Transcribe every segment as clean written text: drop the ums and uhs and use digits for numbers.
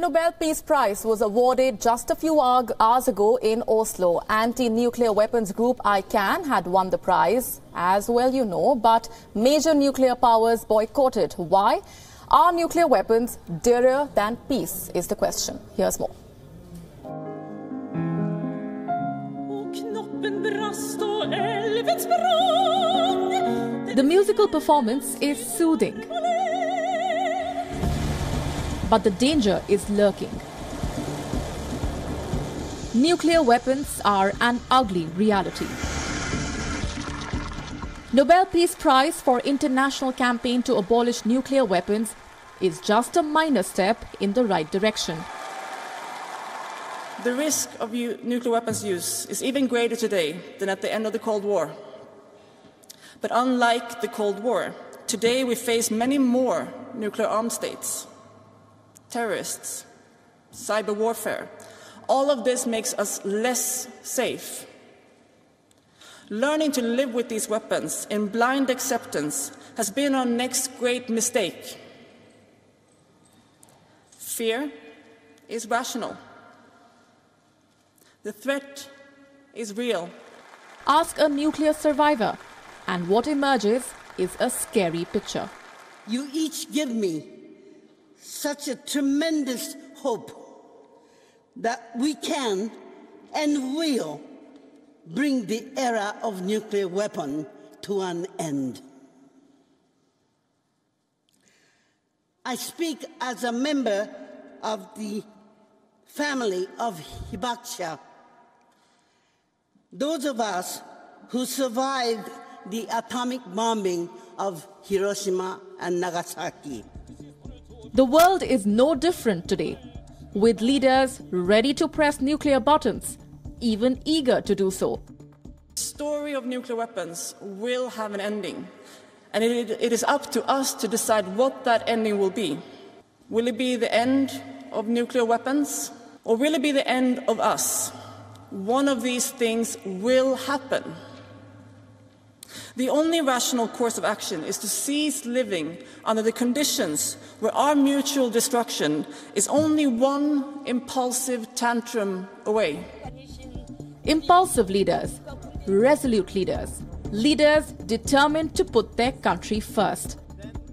Nobel Peace Prize was awarded just a few hours ago in Oslo. Anti-nuclear weapons group ICAN had won the prize, as well you know, but major nuclear powers boycotted. Why? Are nuclear weapons dearer than peace is the question. Here's more. The musical performance is soothing, but the danger is lurking. Nuclear weapons are an ugly reality. Nobel Peace Prize for International Campaign to Abolish Nuclear Weapons is just a minor step in the right direction. The risk of nuclear weapons use is even greater today than at the end of the Cold War. But unlike the Cold War, today we face many more nuclear armed states, terrorists, cyber warfare. All of this makes us less safe. Learning to live with these weapons in blind acceptance has been our next great mistake. Fear is rational. The threat is real. Ask a nuclear survivor, and what emerges is a scary picture. You each give me such a tremendous hope that we can and will bring the era of nuclear weapon to an end. I speak as a member of the family of Hibakusha, those of us who survived the atomic bombing of Hiroshima and Nagasaki. The world is no different today, with leaders ready to press nuclear buttons, even eager to do so. The story of nuclear weapons will have an ending, and it is up to us to decide what that ending will be. Will it be the end of nuclear weapons, or will it be the end of us? One of these things will happen. The only rational course of action is to cease living under the conditions where our mutual destruction is only one impulsive tantrum away. Impulsive leaders, resolute leaders, leaders determined to put their country first,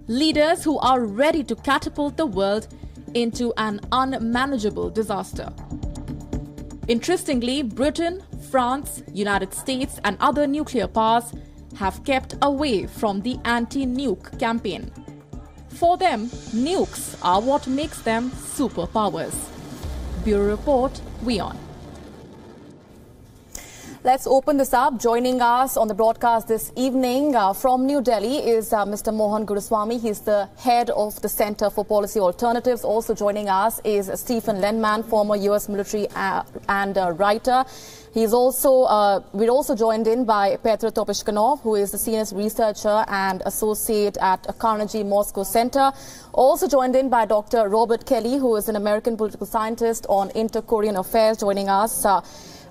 leaders who are ready to catapult the world into an unmanageable disaster. Interestingly, Britain, France, United States and other nuclear powers have kept away from the anti-nuke campaign. For them, nukes are what makes them superpowers. Bureau Report, WION. Let's open this up. Joining us on the broadcast this evening from New Delhi is Mr. Mohan Guruswamy. He's the head of the Center for Policy Alternatives. Also joining us is Stephen Lenman, former U.S. military and writer. We're also joined in by Petr Topishkanov, who is the senior researcher and associate at Carnegie Moscow Center. Also joined in by Dr. Robert Kelly, who is an American political scientist on inter-Korean affairs, joining us.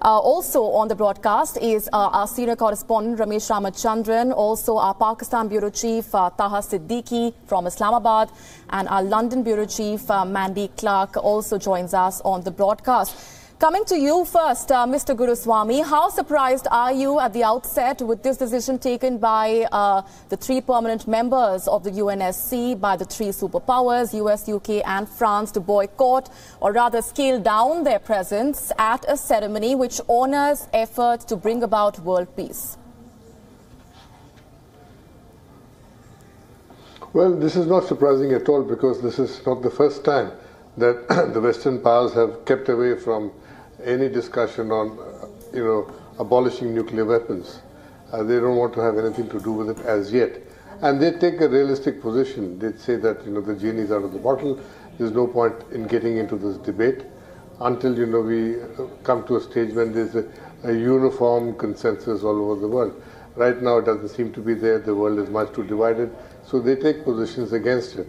Also on the broadcast is our senior correspondent Ramesh Ramachandran, also our Pakistan Bureau Chief Taha Siddiqui from Islamabad, and our London Bureau Chief Mandy Clark also joins us on the broadcast. Coming to you first, Mr. Guruswamy, how surprised are you at the outset with this decision taken by the three permanent members of the UNSC, by the three superpowers, US, UK and France, to boycott or rather scale down their presence at a ceremony which honors efforts to bring about world peace? Well, this is not surprising at all, because this is not the first time that the Western powers have kept away from any discussion on, abolishing nuclear weapons. They don't want to have anything to do with it as yet. And they take a realistic position. They say that, the genie is out of the bottle. There's no point in getting into this debate until, we come to a stage when there's a uniform consensus all over the world. Right now, it doesn't seem to be there. The world is much too divided. So they take positions against it.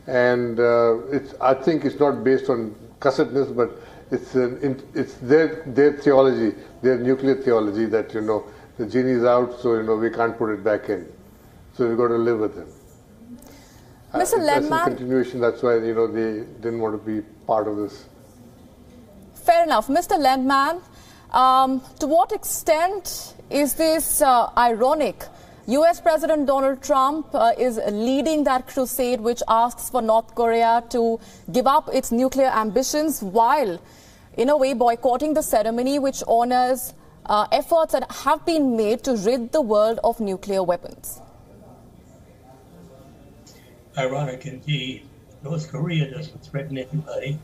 And I think it's not based on cussedness, but it's their theology, their nuclear theology, that the genie is out, so we can't put it back in. So we've got to live with it. Mr. Lenman, continuation, that's why, you know, they didn't want to be part of this. Fair enough. Mr. Lenman, to what extent is this ironic? US President Donald Trump is leading that crusade which asks for North Korea to give up its nuclear ambitions while, in a way, boycotting the ceremony which honors efforts that have been made to rid the world of nuclear weapons. Ironic indeed. North Korea doesn't threaten anybody,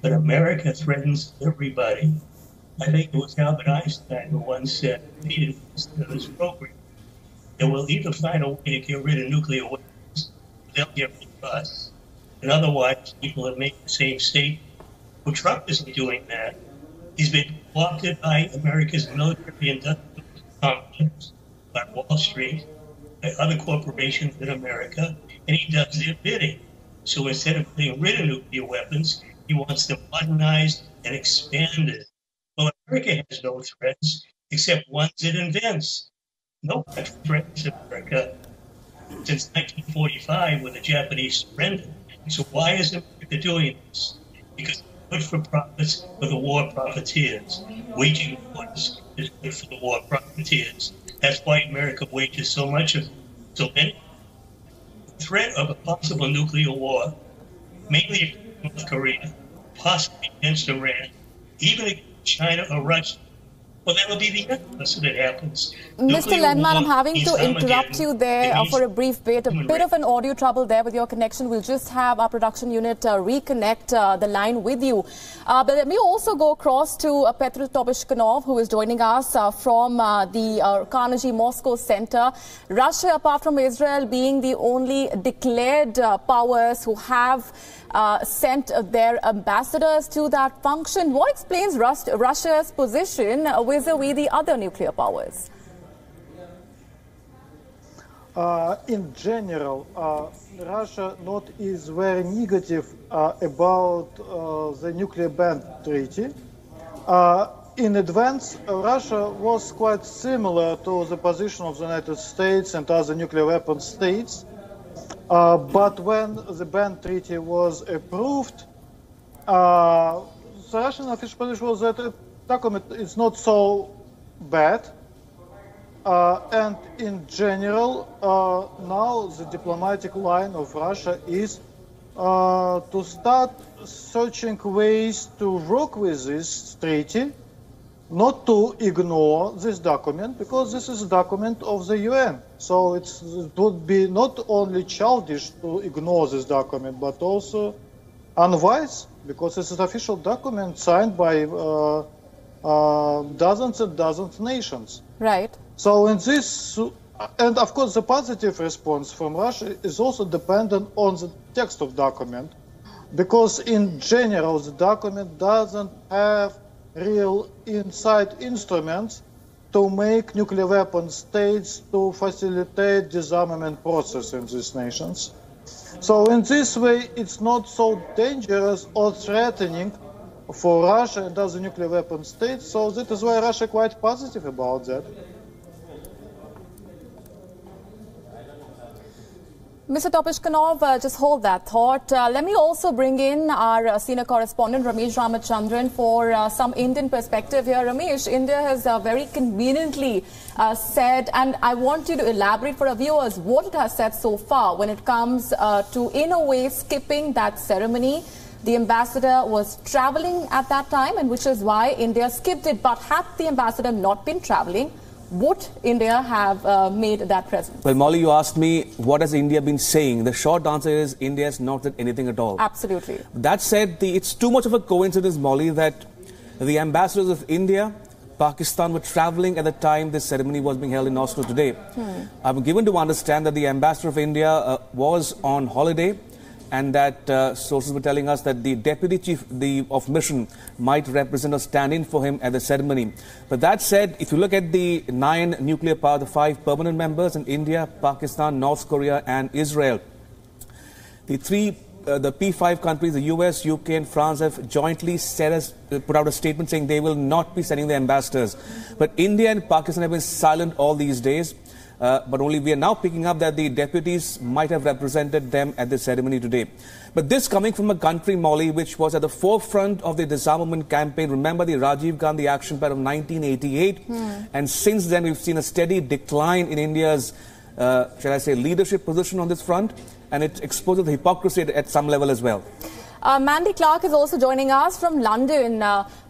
but America threatens everybody. I think it was Albert Einstein who once said, repeated this program, that we'll either find a way to get rid of nuclear weapons, or they'll get rid of us. And otherwise, people have made the same statement. Well, Trump isn't doing that. He's been co-opted by America's military industrial complex, by Wall Street, by other corporations in America, and he does their bidding. So instead of getting rid of nuclear weapons, he wants them modernized and expanded. Well, America has no threats except ones it invents. No one threatens America since 1945 when the Japanese surrendered. So why is America doing this? Because it's good for profits for the war profiteers. Waging wars is good for the war profiteers. That's why America wages so much of it. So many. The threat of a possible nuclear war, mainly against North Korea, possibly against Iran, even against China or Russia, well, that'll be the end unless it happens. Mr. Lenman, I'm having to interrupt you there for a brief bit. A bit of an audio trouble there with your connection. We'll just have our production unit reconnect the line with you. But let me also go across to Petr Topishkinov, who is joining us from the Carnegie Moscow Center. Russia, apart from Israel, being the only declared powers who have sent their ambassadors to that function. What explains Russia's position vis-a-vis the other nuclear powers? In general, Russia not is very negative about the nuclear ban treaty. In advance, Russia was quite similar to the position of the United States and other nuclear weapon states. But when the ban treaty was approved, the Russian official position was that the document is not so bad. And in general, now the diplomatic line of Russia is to start searching ways to work with this treaty, not to ignore this document, because this is a document of the UN. So it would be not only childish to ignore this document, but also unwise, because it's an official document signed by dozens and dozens of nations. Right. So in this, and of course the positive response from Russia is also dependent on the text of document, because in general the document doesn't have real inside instruments to make nuclear weapon states to facilitate disarmament process in these nations. So in this way, it's not so dangerous or threatening for Russia and other nuclear weapon states. So that is why Russia is quite positive about that. Mr. Topishkinov, just hold that thought. Let me also bring in our senior correspondent, Ramesh Ramachandran, for some Indian perspective here. Ramesh, India has very conveniently said, and I want you to elaborate for our viewers what it has said so far when it comes to, in a way, skipping that ceremony. The ambassador was traveling at that time, and which is why India skipped it. But had the ambassador not been traveling, would India have made that present? Well, Molly, you asked me, what has India been saying? The short answer is India has not said anything at all. Absolutely. That said, it's too much of a coincidence, Molly, that the ambassadors of India, Pakistan were traveling at the time this ceremony was being held in Oslo today. I'm given to understand that the ambassador of India was on holiday, and that sources were telling us that the deputy chief of mission might represent or stand in for him at the ceremony. But that said, if you look at the 9 nuclear powers, the 5 permanent members in India, Pakistan, North Korea and Israel, the P5 countries, the US, UK and France, have jointly put out a statement saying they will not be sending the ambassadors. But India and Pakistan have been silent all these days. but only we are now picking up that the deputies might have represented them at the ceremony today. But this coming from a country, Molly, which was at the forefront of the disarmament campaign. Remember the Rajiv Gandhi action plan of 1988? And since then, we've seen a steady decline in India's, shall I say, leadership position on this front. And it exposes the hypocrisy at some level as well. Mandy Clark is also joining us from London.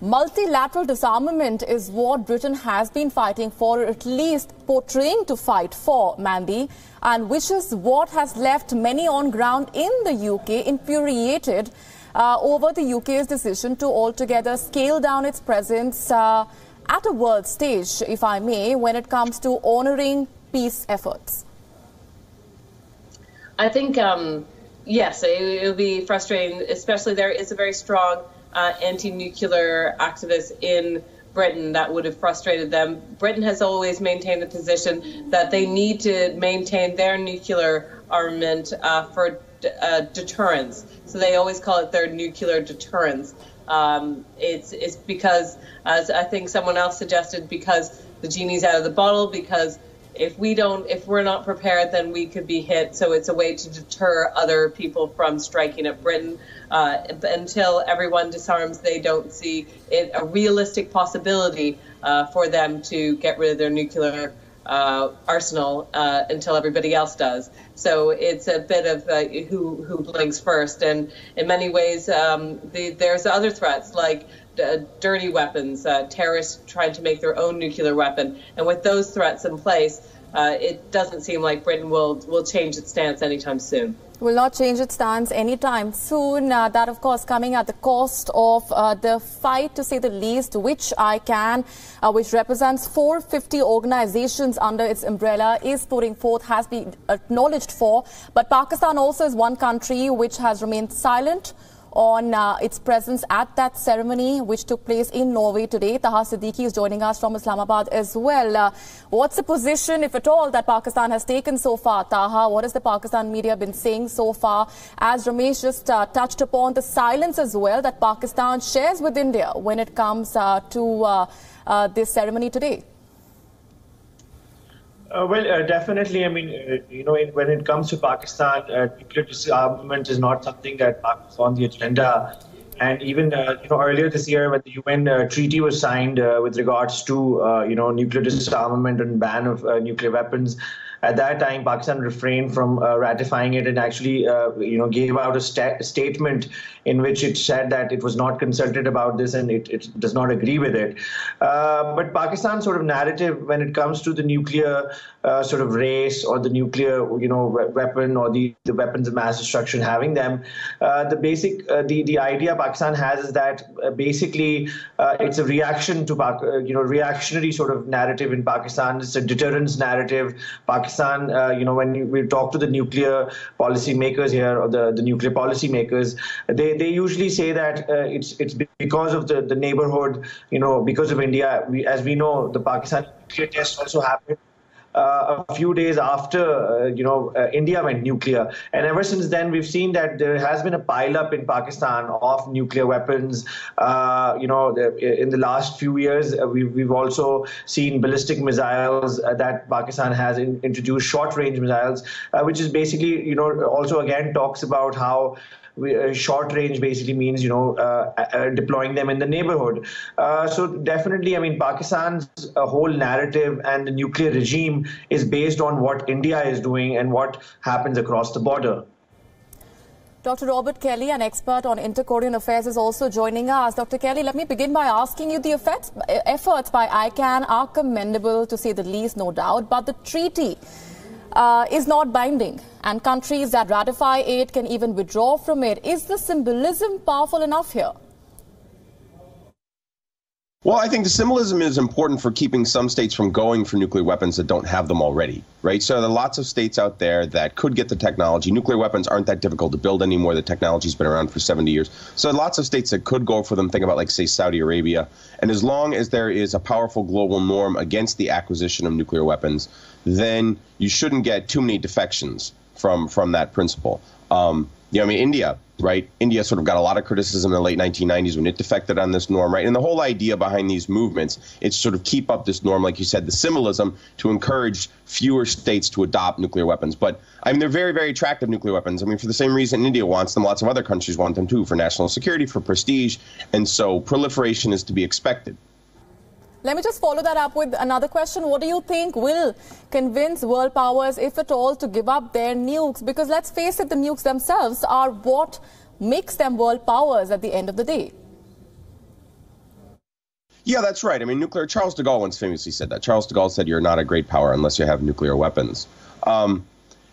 Multilateral disarmament is what Britain has been fighting for, or at least portraying to fight for, Mandy, and which is what has left many on ground in the UK infuriated over the UK's decision to altogether scale down its presence at a world stage, if I may, when it comes to honouring peace efforts. I think yes, it will be frustrating, especially there is a very strong anti-nuclear activist in Britain that would have frustrated them. Britain has always maintained the position that they need to maintain their nuclear armament for deterrence. So they always call it their nuclear deterrence. It's because, as I think someone else suggested, because the genie's out of the bottle, because if we're not prepared, then we could be hit. So it's a way to deter other people from striking at Britain. Until everyone disarms, they don't see it a realistic possibility for them to get rid of their nuclear arsenal until everybody else does. So it's a bit of who blinks first. And in many ways, there's other threats like dirty weapons, terrorists trying to make their own nuclear weapon. And with those threats in place, it doesn't seem like Britain will change its stance anytime soon. Will not change its stance anytime soon. That, of course, coming at the cost of the fight, to say the least, which ICAN, which represents 450 organizations under its umbrella, is putting forth, has been acknowledged for. But Pakistan also is one country which has remained silent on its presence at that ceremony which took place in Norway today. Taha Siddiqui is joining us from Islamabad as well. What's the position, if at all, that Pakistan has taken so far? Taha, what has the Pakistan media been saying so far? As Ramesh just touched upon the silence as well that Pakistan shares with India when it comes to this ceremony today. Definitely. I mean, when it comes to Pakistan, nuclear disarmament is not something that is on the agenda. And even, earlier this year when the UN treaty was signed with regards to, nuclear disarmament and ban of nuclear weapons, at that time, Pakistan refrained from ratifying it and actually, gave out a statement in which it said that it was not consulted about this and it does not agree with it. But Pakistan's sort of narrative when it comes to the nuclear sort of race or the nuclear, weapon or the weapons of mass destruction, having them, the idea Pakistan has is that basically it's a reaction to reactionary sort of narrative in Pakistan. It's a deterrence narrative. Pakistan, when we talk to the nuclear policy makers here or the nuclear policy makers, they usually say that it's because of the neighborhood, because of India. As we know, the Pakistan nuclear test also happened a few days after, India went nuclear. And ever since then, we've seen that there has been a pileup in Pakistan of nuclear weapons. In the last few years, we've also seen ballistic missiles that Pakistan has introduced, short-range missiles, which is basically, also again talks about how short range basically means, deploying them in the neighborhood. So definitely, I mean, Pakistan's whole narrative and the nuclear regime is based on what India is doing and what happens across the border. Dr. Robert Kelly, an expert on inter-Korean affairs, is also joining us. Dr. Kelly, let me begin by asking you, the efforts by ICAN are commendable, to say the least, no doubt, but the treaty is not binding, and countries that ratify it can even withdraw from it. Is the symbolism powerful enough here? Well, I think the symbolism is important for keeping some states from going for nuclear weapons that don't have them already, right? So there are lots of states out there that could get the technology. Nuclear weapons aren't that difficult to build anymore. The technology's been around for 70 years. So lots of states that could go for them. Think about, like, say, Saudi Arabia. And as long as there is a powerful global norm against the acquisition of nuclear weapons, then you shouldn't get too many defections from that principle. Yeah, I mean, India, right? India sort of got a lot of criticism in the late 1990s when it defected on this norm, right? And the whole idea behind these movements is to sort of keep up this norm, like you said, the symbolism to encourage fewer states to adopt nuclear weapons. But, I mean, they're very, very attractive nuclear weapons. I mean, for the same reason India wants them, lots of other countries want them too, for national security, for prestige. And so proliferation is to be expected. Let me just follow that up with another question. What do you think will convince world powers, if at all, to give up their nukes? Because let's face it, the nukes themselves are what makes them world powers at the end of the day. Yeah, that's right. I mean, Charles de Gaulle once famously said that. Charles de Gaulle said, you're not a great power unless you have nuclear weapons.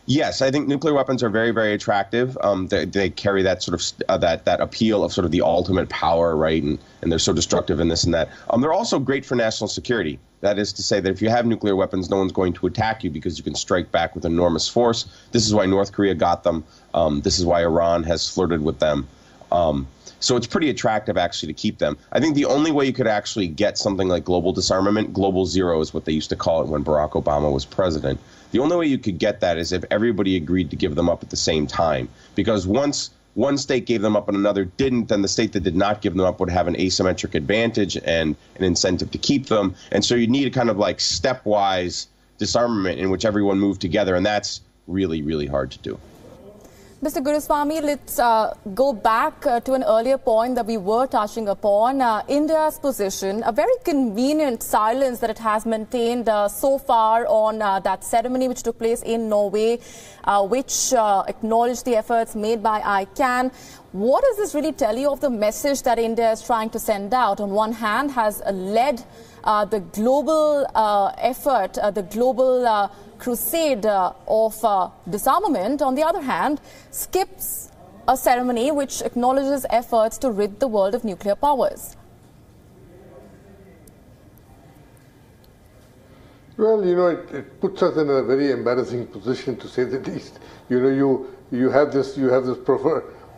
Yes, I think nuclear weapons are very, very attractive. They carry that sort of that appeal of sort of the ultimate power, right? And they're so destructive in this and that. They're also great for national security. That is to say that if you have nuclear weapons, no one's going to attack you because you can strike back with enormous force. This is why North Korea got them. This is why Iran has flirted with them. So it's pretty attractive, actually, to keep them. I think the only way you could actually get something like global disarmament, global zero is what they used to call it when Barack Obama was president. The only way you could get that is if everybody agreed to give them up at the same time. Because once one state gave them up and another didn't, then the state that did not give them up would have an asymmetric advantage and an incentive to keep them. And so you need a kind of like stepwise disarmament in which everyone moved together, and that's really, really hard to do. Mr. Guruswamy, let's go back to an earlier point that we were touching upon. India's position, a very convenient silence that it has maintained so far on that ceremony which took place in Norway, which acknowledged the efforts made by ICAN. What does this really tell you of the message that India is trying to send out? On one hand, has led the global effort, the global crusade of disarmament. On the other hand, skips a ceremony which acknowledges efforts to rid the world of nuclear powers. Well, it puts us in a very embarrassing position, to say the least. You have this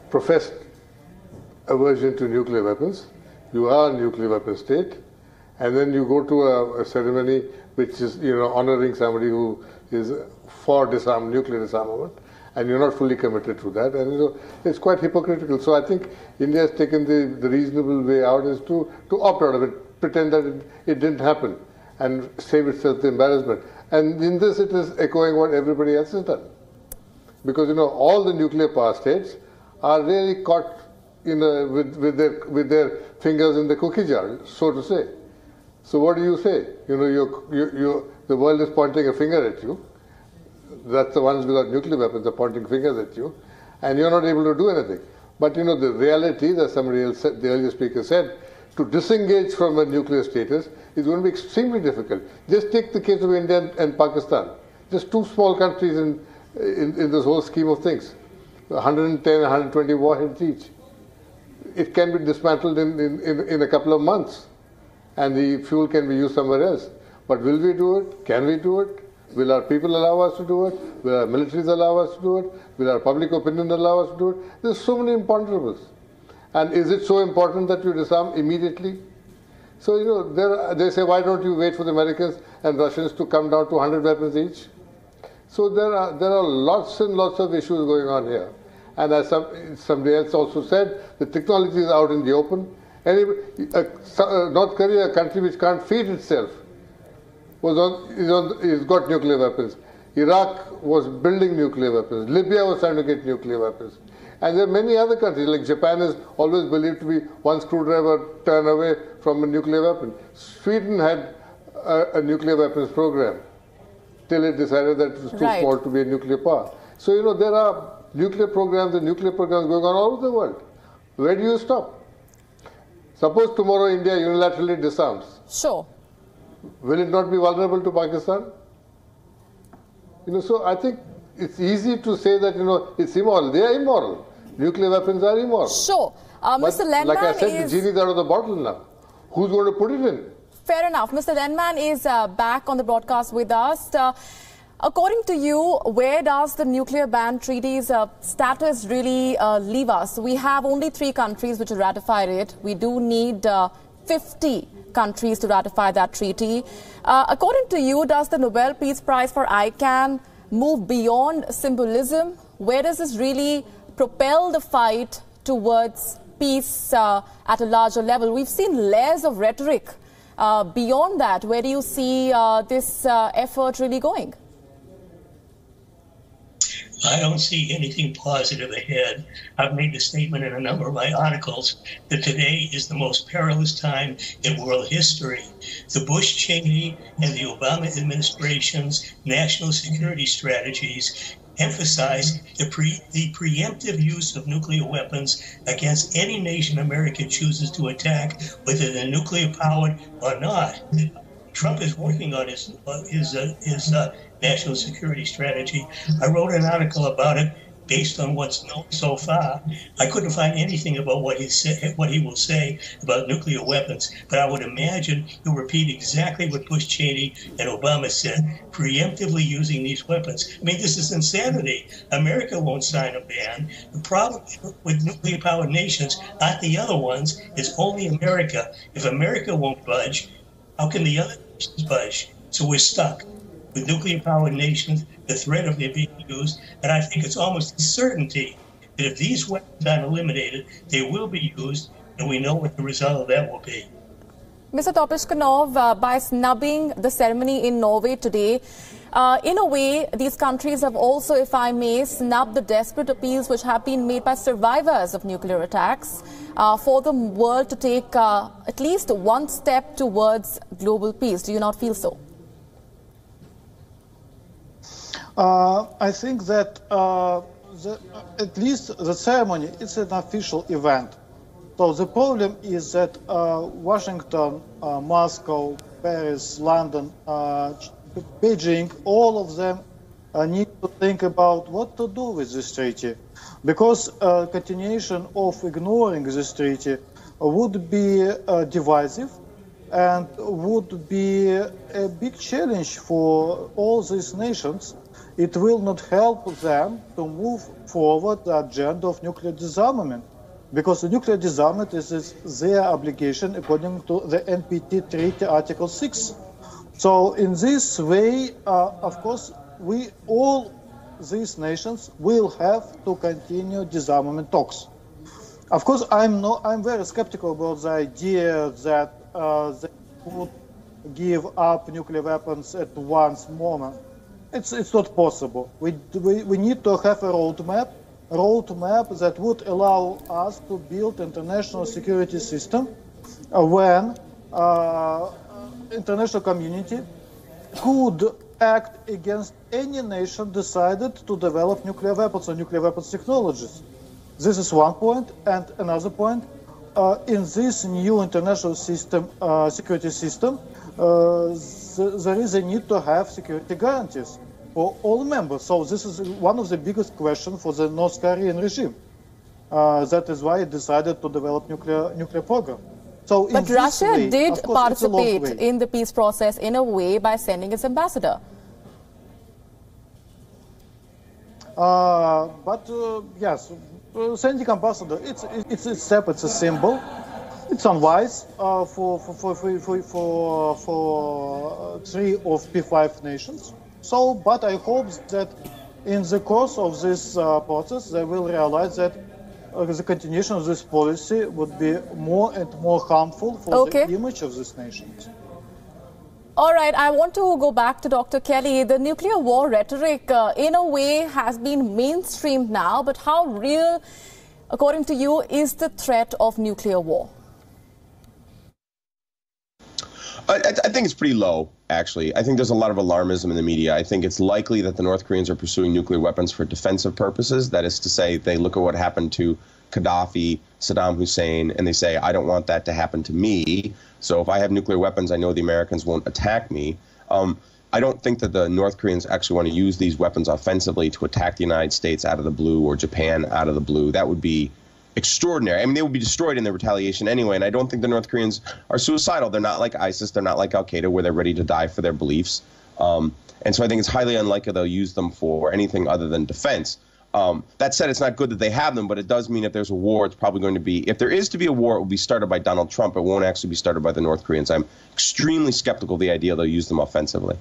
professed aversion to nuclear weapons. You are a nuclear weapon state, and then you go to a ceremony which is, honoring somebody who is for nuclear disarmament, and you're not fully committed to that, and it's quite hypocritical. So I think India has taken the reasonable way out is to opt out of it, pretend that it didn't happen, and save itself the embarrassment. And in this, it is echoing what everybody else has done, because all the nuclear power states are really caught with their fingers in the cookie jar, so to say. So what do you say? The world is pointing a finger at you. That's the ones without nuclear weapons are pointing fingers at you, and you're not able to do anything. But the reality, that somebody else said, the earlier speaker said, to disengage from a nuclear status is going to be extremely difficult. Just take the case of India and Pakistan. Just two small countries in this whole scheme of things. 110, 120 warheads each. It can be dismantled in a couple of months, and the fuel can be used somewhere else. But will we do it? Can we do it? Will our people allow us to do it? Will our militaries allow us to do it? Will our public opinion allow us to do it? There's so many imponderables. And is it so important that you disarm immediately? So, they say, why don't you wait for the Americans and Russians to come down to 100 weapons each? So there are lots and lots of issues going on here. And as somebody else also said, the technology is out in the open. North Korea, a country which can't feed itself, is got nuclear weapons. Iraq was building nuclear weapons. Libya was trying to get nuclear weapons. And there are many other countries, like Japan is always believed to be one screwdriver turn away from a nuclear weapon. Sweden had a nuclear weapons program till it decided that it was too small to be a nuclear power. So, there are nuclear programs and nuclear programs going on all over the world. Where do you stop? Suppose tomorrow India unilaterally disarms. Sure. Will it not be vulnerable to Pakistan? So I think it's easy to say that, it's immoral. They are immoral. Nuclear weapons are immoral. Sure. Mr. Lenman, like I said, the genie's out of the bottle now. Who's going to put it in? Fair enough. Mr. Lenman is back on the broadcast with us. According to you, where does the nuclear ban treaty's status really leave us? We have only 3 countries which have ratified it. We do need 50 countries to ratify that treaty. According to you, does the Nobel Peace Prize for ICAN move beyond symbolism? Where does this really propel the fight towards peace at a larger level? We've seen layers of rhetoric. Beyond that, where do you see this effort really going? I don't see anything positive ahead. I've made the statement in a number of my articles that today is the most perilous time in world history. The Bush-Cheney and the Obama administration's national security strategies emphasize the preemptive use of nuclear weapons against any nation America chooses to attack, whether they're nuclear-powered or not. Trump is working on his national security strategy. I wrote an article about it based on what's known so far. I couldn't find anything about what he will say about nuclear weapons, but I would imagine he'll repeat exactly what Bush, Cheney, and Obama said, preemptively using these weapons. I mean, this is insanity. America won't sign a ban. The problem with nuclear-powered nations aren't the other ones. It's only America. If America won't budge, how can the other nations budge? So we're stuck with nuclear-powered nations, the threat of their being used, and I think it's almost a certainty that if these weapons aren't eliminated, they will be used, and we know what the result of that will be. Mr. Topiskov, by snubbing the ceremony in Norway today, in a way, these countries have also, if I may, snubbed the desperate appeals which have been made by survivors of nuclear attacks for the world to take at least one step towards global peace. Do you not feel so? I think that at least the ceremony is an official event. So the problem is that Washington, Moscow, Paris, London, Beijing, all of them need to think about what to do with this treaty. Because continuation of ignoring this treaty would be divisive and would be a big challenge for all these nations. It will not help them to move forward the agenda of nuclear disarmament, because the nuclear disarmament is their obligation according to the NPT Treaty Article 6. So in this way, of course, all these nations will have to continue disarmament talks. Of course, I'm very skeptical about the idea that they would give up nuclear weapons at one moment. It's not possible. We need to have a roadmap that would allow us to build international security system when international community could act against any nation decided to develop nuclear weapons or nuclear weapons technologies. This is one point, and another point. In this new international system, security system, there is a need to have security guarantees for all members. So this is one of the biggest questions for the North Korean regime. That is why it decided to develop nuclear program. So but Russia did participate in the peace process in a way by sending its ambassador. Yes, sending ambassador, it's a step, it's a symbol. It's unwise for 3 of P5 nations. So, but I hope that in the course of this process, they will realize that the continuation of this policy would be more and more harmful for the image of these nations. All right, I want to go back to Dr. Kelly. The nuclear war rhetoric, in a way, has been mainstreamed now, but how real, according to you, is the threat of nuclear war? I think it's pretty low, actually. I think there's a lot of alarmism in the media. I think it's likely that the North Koreans are pursuing nuclear weapons for defensive purposes. That is to say, they look at what happened to Gaddafi, Saddam Hussein, and they say, I don't want that to happen to me. So if I have nuclear weapons, I know the Americans won't attack me. I don't think that the North Koreans actually want to use these weapons offensively to attack the United States out of the blue or Japan out of the blue. That would be extraordinary. I mean, they would be destroyed in their retaliation anyway, and I don't think the North Koreans are suicidal. They're not like ISIS. They're not like Al-Qaeda, where they're ready to die for their beliefs. And so I think it's highly unlikely they'll use them for anything other than defense. That said, it's not good that they have them, but it does mean if there's a war, it's probably going to be, if there is to be a war, it will be started by Donald Trump. It won't actually be started by the North Koreans. I'm extremely skeptical of the idea they'll use them offensively.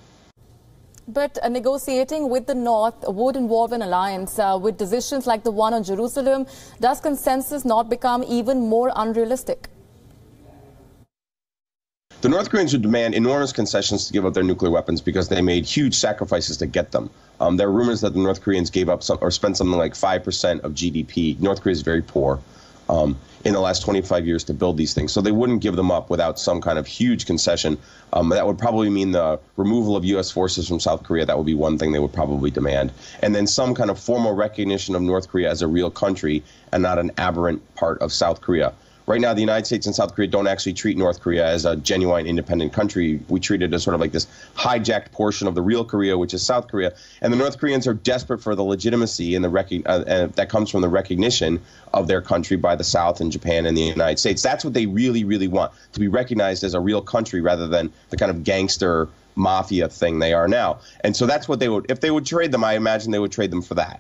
But negotiating with the North would involve an alliance. With decisions like the one on Jerusalem, does consensus not become even more unrealistic? The North Koreans would demand enormous concessions to give up their nuclear weapons because they made huge sacrifices to get them. There are rumors that the North Koreans gave up or spent something like 5% of GDP. North Korea is very poor in the last 25 years to build these things. So they wouldn't give them up without some kind of huge concession. That would probably mean the removal of U.S. forces from South Korea. That would be one thing they would probably demand. And then some kind of formal recognition of North Korea as a real country and not an aberrant part of South Korea. Right now, the United States and South Korea don't actually treat North Korea as a genuine independent country. We treat it as sort of like this hijacked portion of the real Korea, which is South Korea. And the North Koreans are desperate for the legitimacy and that comes from the recognition of their country by the South and Japan and the United States. That's what they really, really want, to be recognized as a real country rather than the kind of gangster mafia thing they are now. And so that's what they would, if they would trade them, I imagine they would trade them for that.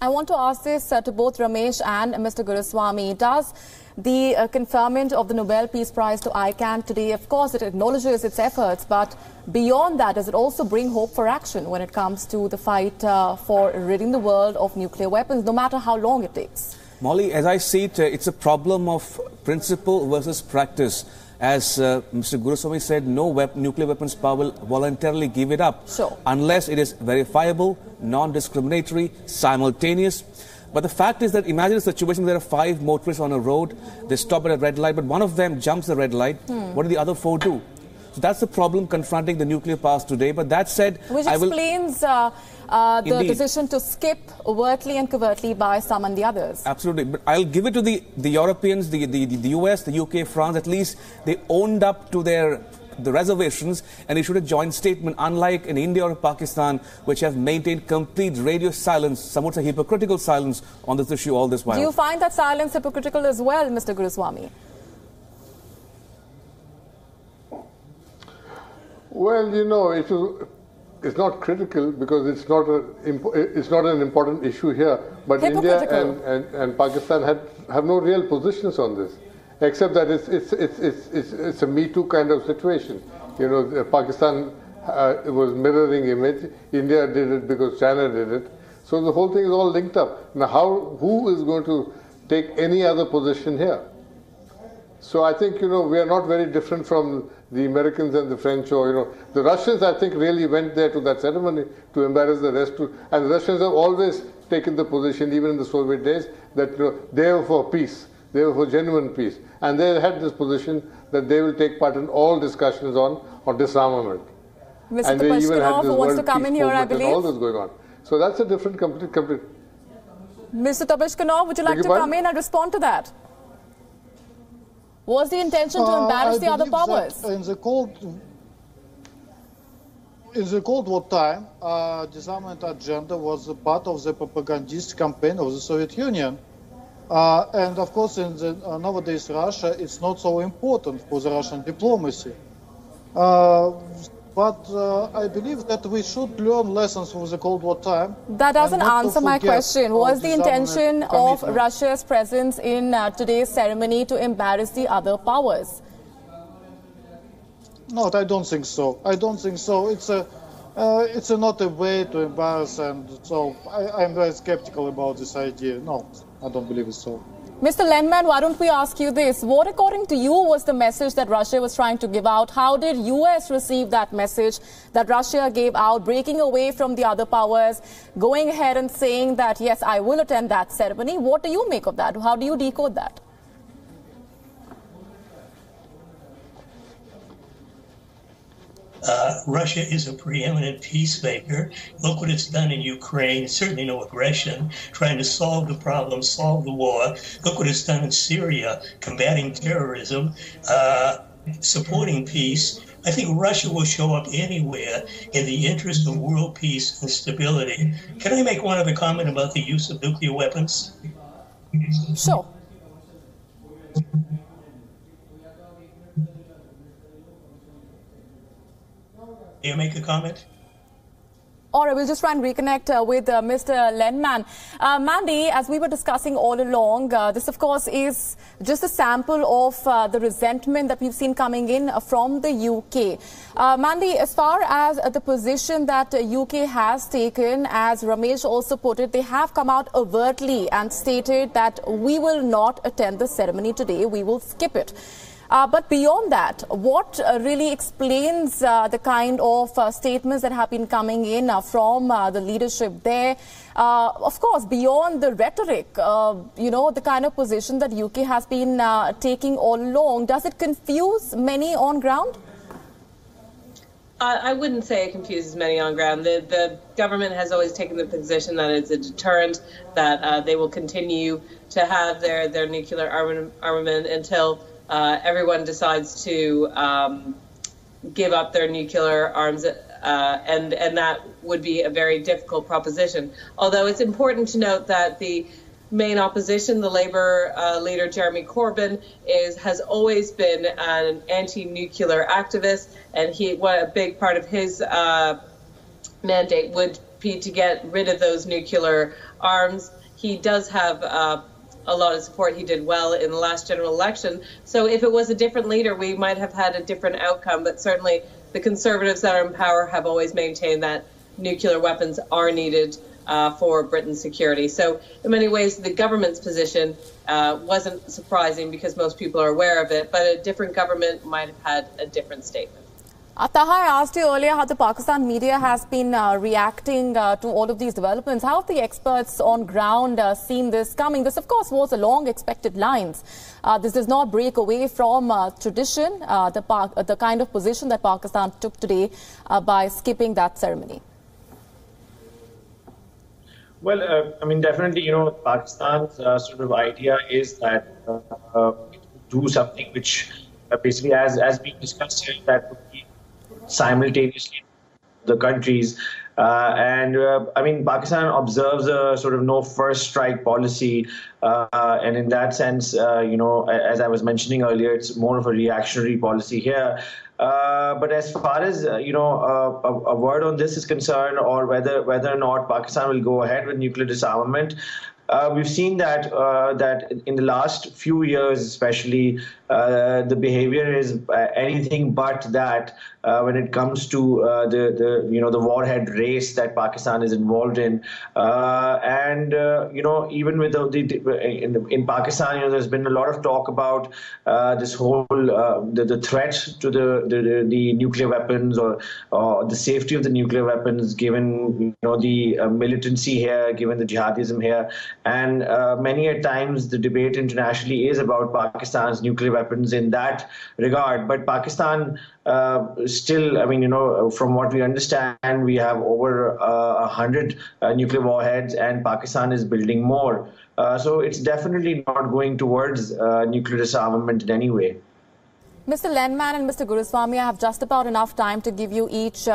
I want to ask this to both Ramesh and Mr. Guruswamy. Does the conferment of the Nobel Peace Prize to ICAN today, of course, it acknowledges its efforts, but beyond that, does it also bring hope for action when it comes to the fight for ridding the world of nuclear weapons, no matter how long it takes? Molly, as I see it, it's a problem of principle versus practice. As Mr. Guruswamy said, no nuclear weapons power will voluntarily give it up unless it is verifiable, non-discriminatory, simultaneous. But the fact is that imagine a situation where there are 5 motorists on a road, they stop at a red light, but one of them jumps the red light. What do the other 4 do? So that's the problem confronting the nuclear powers today. But that said, which explains the decision to skip overtly and covertly by some and the others. Absolutely. But I'll give it to the Europeans, the US, the UK, France. At least they owned up to the reservations and issued a joint statement, unlike in India or Pakistan, which have maintained complete radio silence, some would say hypocritical silence on this issue all this while. Do you find that silence hypocritical as well, Mr. Guruswamy? Well, you know, it's not critical because it's not an important issue here. But India and Pakistan have no real positions on this, except that it's a Me Too kind of situation. You know, Pakistan was mirroring image. India did it because China did it. So the whole thing is all linked up. Now, who is going to take any other position here? So I think, you know, we are not very different from the Americans and the French, or, you know, the Russians, I think, really went there to that ceremony to embarrass the rest. And the Russians have always taken the position, even in the Soviet days, that, you know, they were for peace. They were for genuine peace. And they had this position that they will take part in all discussions on disarmament. Mr. Topashkinov, who wants to come in here, I believe. And all this going on. So that's a different, complete. Mr. Topashkinov, would you like to come in and respond to that? Was the intention to embarrass the other powers? In the Cold War time, disarmament agenda was a part of the propagandist campaign of the Soviet Union. And of course, in the nowadays Russia, it's not so important for the Russian diplomacy. But I believe that we should learn lessons from the Cold War time. That doesn't answer my question. Was the intention of Russia's presence in today's ceremony to embarrass the other powers? No, I don't think so. I don't think so. It's not a way to embarrass, and so I'm very skeptical about this idea. No, I don't believe it's so. Mr. Lenman, why don't we ask you this? What, according to you, was the message that Russia was trying to give out? How did US receive that message that Russia gave out, breaking away from the other powers, going ahead and saying that, yes, I will attend that ceremony? What do you make of that? How do you decode that? Russia is a preeminent peacemaker. Look what it's done in Ukraine, certainly no aggression, trying to solve the problem, solve the war. Look what it's done in Syria, combating terrorism, supporting peace. I think Russia will show up anywhere in the interest of world peace and stability. Can I make one other comment about the use of nuclear weapons? Sure. May I make a comment? All right, we'll just try and reconnect with Mr. Lenman. Mandy, as we were discussing all along, this, of course, is just a sample of the resentment that we've seen coming in from the UK. Mandy, as far as the position that UK has taken, as Ramesh also put it, they have come out overtly and stated that we will not attend the ceremony today, we will skip it. But beyond that, what really explains the kind of statements that have been coming in from the leadership there? Of course, beyond the rhetoric, the kind of position that UK has been taking all along, does it confuse many on ground? I wouldn't say it confuses many on ground. The government has always taken the position that it's a deterrent, that they will continue to have their nuclear armament until everyone decides to give up their nuclear arms, and that would be a very difficult proposition. Although it's important to note that the main opposition, the Labour leader Jeremy Corbyn, has always been an anti-nuclear activist, and a big part of his mandate would be to get rid of those nuclear arms. He does have a lot of support. He did well in the last general election. So if it was a different leader, we might have had a different outcome. But certainly the Conservatives that are in power have always maintained that nuclear weapons are needed for Britain's security. So in many ways, the government's position wasn't surprising because most people are aware of it, but a different government might have had a different statement. Taha, I asked you earlier how the Pakistan media has been reacting to all of these developments. How have the experts on ground seen this coming? This, of course, was along expected lines. This does not break away from tradition, the kind of position that Pakistan took today by skipping that ceremony. Well, definitely, Pakistan's sort of idea is that do something which basically, as being discussed here, that would be simultaneously the countries. Pakistan observes a sort of no first strike policy. And in that sense, as I was mentioning earlier, it's more of a reactionary policy here. But as far as, a word on this is concerned, or whether or not Pakistan will go ahead with nuclear disarmament, we've seen that in the last few years, especially, the behavior is anything but that when it comes to the warhead race that Pakistan is involved in, even with in Pakistan, there's been a lot of talk about this whole the threat to the nuclear weapons or the safety of the nuclear weapons, given the militancy here, given the jihadism here. And many a times the debate internationally is about Pakistan's nuclear weapons in that regard. But Pakistan still, from what we understand, we have over 100 nuclear warheads, and Pakistan is building more. So it's definitely not going towards nuclear disarmament in any way. Mr. Lenman and Mr. Guruswamy, I have just about enough time to give you each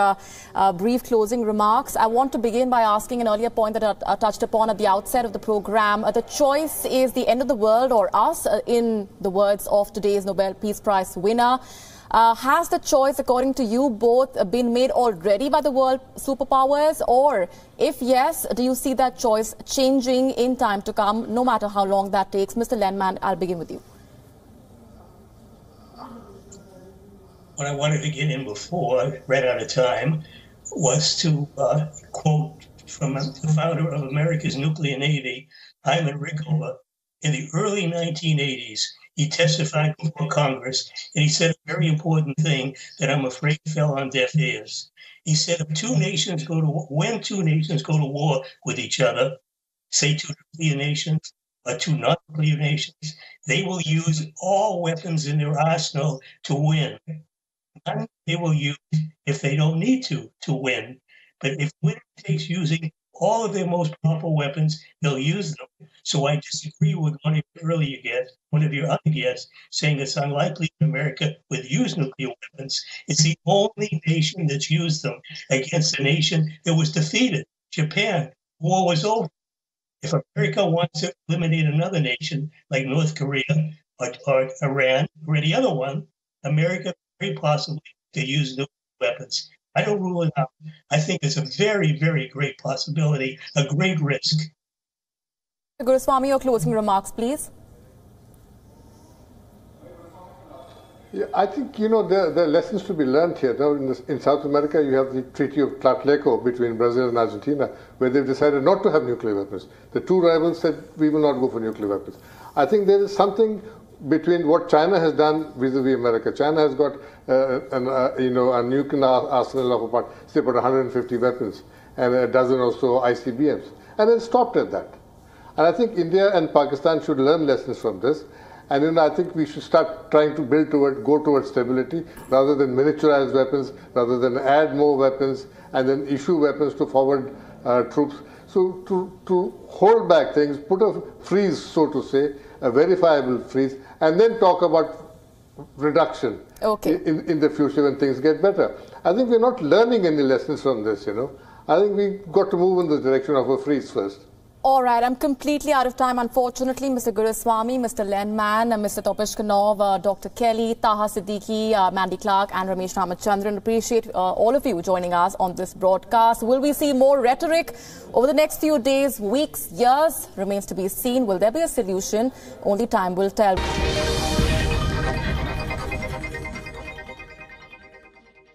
brief closing remarks. I want to begin by asking an earlier point that I touched upon at the outset of the program. The choice is the end of the world or us, in the words of today's Nobel Peace Prize winner. Has the choice, according to you, both been made already by the world superpowers? Or if yes, do you see that choice changing in time to come, no matter how long that takes? Mr. Lenman, I'll begin with you. What I wanted to get in before I ran out of time was to quote from the founder of America's nuclear navy, Hyman Rickover. In the early 1980s, he testified before Congress, and he said a very important thing that I'm afraid fell on deaf ears. He said, when two nations go to war with each other, say two nuclear nations or two non-nuclear nations, they will use all weapons in their arsenal to win. None they will use if they don't need to win. But if winning takes using all of their most powerful weapons, they'll use them. So I disagree with one of your other guests, saying it's unlikely America would use nuclear weapons. It's the only nation that's used them against a nation that was defeated, Japan. War was over. If America wants to eliminate another nation like North Korea or Iran or any other one, America very possibly to use nuclear weapons. I don't rule it out. I think it's a very, very great possibility, a great risk. Guruswamy, your closing remarks, please. Yeah, I think, there are lessons to be learned here. Now, in South America, you have the Treaty of Tlatelolco between Brazil and Argentina, where they've decided not to have nuclear weapons. The two rivals said, we will not go for nuclear weapons. I think there is something between what China has done vis-a-vis America. China has got a nuclear arsenal of about 150 weapons and a dozen or so ICBMs, and it stopped at that. And I think India and Pakistan should learn lessons from this. And I think we should start trying to go towards stability rather than miniaturize weapons, rather than add more weapons and then issue weapons to forward troops. So to hold back things, put a freeze, so to say, a verifiable freeze, and then talk about reduction in the future when things get better. I think we're not learning any lessons from this, I think we've got to move in the direction of a freeze first. All right, I'm completely out of time, unfortunately. Mr. Guruswamy, Mr. Lenman, Mr. Topesh Kanov, Dr. Kelly, Taha Siddiqui, Mandy Clark and Ramesh Ramachandran. Appreciate all of you joining us on this broadcast. Will we see more rhetoric over the next few days, weeks, years? Remains to be seen. Will there be a solution? Only time will tell.